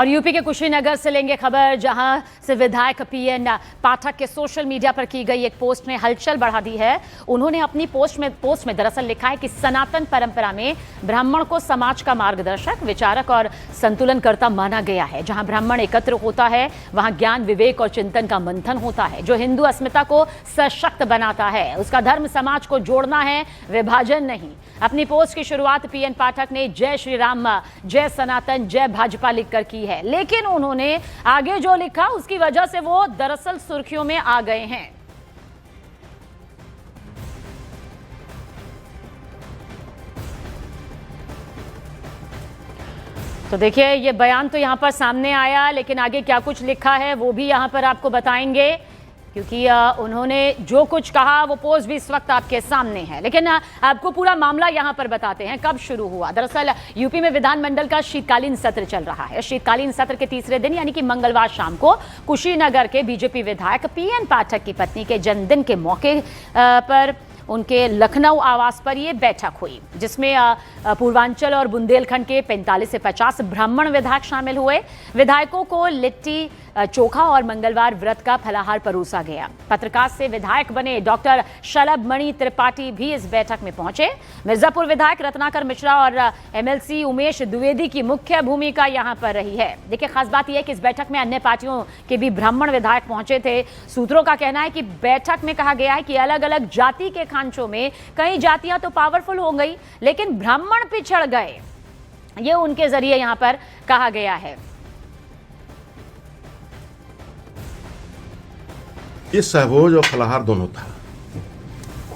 और यूपी के कुशीनगर से लेंगे खबर, जहां से विधायक पीएन पाठक के सोशल मीडिया पर की गई एक पोस्ट ने हलचल बढ़ा दी है। उन्होंने अपनी पोस्ट में दरअसल लिखा है कि सनातन परंपरा में ब्राह्मण को समाज का मार्गदर्शक, विचारक और संतुलनकर्ता माना गया है। जहां ब्राह्मण एकत्र होता है वहां ज्ञान, विवेक और चिंतन का मंथन होता है। जो हिंदू अस्मिता को सशक्त बनाता है, उसका धर्म समाज को जोड़ना है, विभाजन नहीं। अपनी पोस्ट की शुरुआत पीएन पाठक ने जय श्री राम, जय सनातन, जय भाजपा लिखकर की है। लेकिन उन्होंने आगे जो लिखा उसकी वजह से वो दरअसल सुर्खियों में आ गए हैं। तो देखिए, ये बयान तो यहां पर सामने आया, लेकिन आगे क्या कुछ लिखा है वो भी यहां पर आपको बताएंगे, क्योंकि उन्होंने जो कुछ कहा वो पोस्ट भी इस वक्त आपके सामने है। लेकिन आपको पूरा मामला यहां पर बताते हैं कब शुरू हुआ। दरअसल यूपी में विधानमंडल का शीतकालीन सत्र चल रहा है। शीतकालीन सत्र के तीसरे दिन यानी कि मंगलवार शाम को कुशीनगर के बीजेपी विधायक पीएन पाठक की पत्नी के जन्मदिन के मौके पर उनके लखनऊ आवास पर यह बैठक हुई, जिसमें पूर्वांचल और बुंदेलखंड के 45 से 50 ब्राह्मण विधायक शामिल हुए। विधायकों को लिट्टी चोखा और मंगलवार व्रत का फलाहार परोसा गया। पत्रकार से विधायक बने डॉक्टर शलभ मणि त्रिपाठी भी इस बैठक में पहुंचे। मिर्जापुर विधायक रत्नाकर मिश्रा और एमएलसी उमेश द्विवेदी की मुख्य भूमिका यहां पर रही है। देखिए, खास बात यह है कि इस बैठक में अन्य पार्टियों के भी ब्राह्मण विधायक पहुंचे थे। सूत्रों का कहना है कि बैठक में कहा गया है कि अलग अलग जाति के खांचों में कई जातियां तो पावरफुल हो गई, लेकिन ब्राह्मण पिछड़ गए, ये उनके जरिए यहां पर कहा गया है। ये सहभोज और फलाहार दोनों था।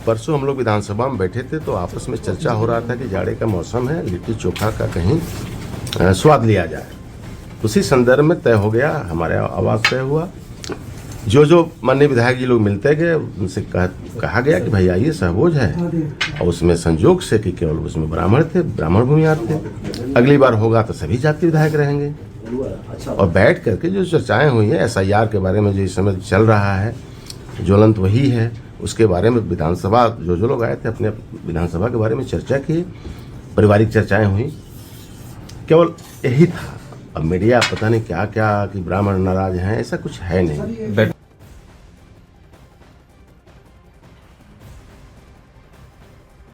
परसों हम लोग विधानसभा में बैठे थे तो आपस में चर्चा हो रहा था कि जाड़े का मौसम है, लिट्टी चोखा का कहीं स्वाद लिया जाए। उसी संदर्भ में तय हो गया, हमारे आवाज तय हुआ। जो माननीय विधायक जी लोग मिलते गए, उनसे कहा गया कि भाई आइए, सहभोज है। और उसमें संजोग से कि केवल उसमें ब्राह्मण थे, ब्राह्मण भूमिहार थे। अगली बार होगा तो सभी जाति विधायक रहेंगे। और बैठ करके जो चर्चाएं हुई हैं एसआईआर के बारे में, जो इस समय चल रहा है, ज्वलंत वही है, उसके बारे में विधानसभा जो लोग आए थे अपने विधानसभा के बारे में चर्चा की, पारिवारिक चर्चाएं हुई, केवल यही था। अब मीडिया पता नहीं क्या क्या कि ब्राह्मण नाराज हैं, ऐसा कुछ है नहीं।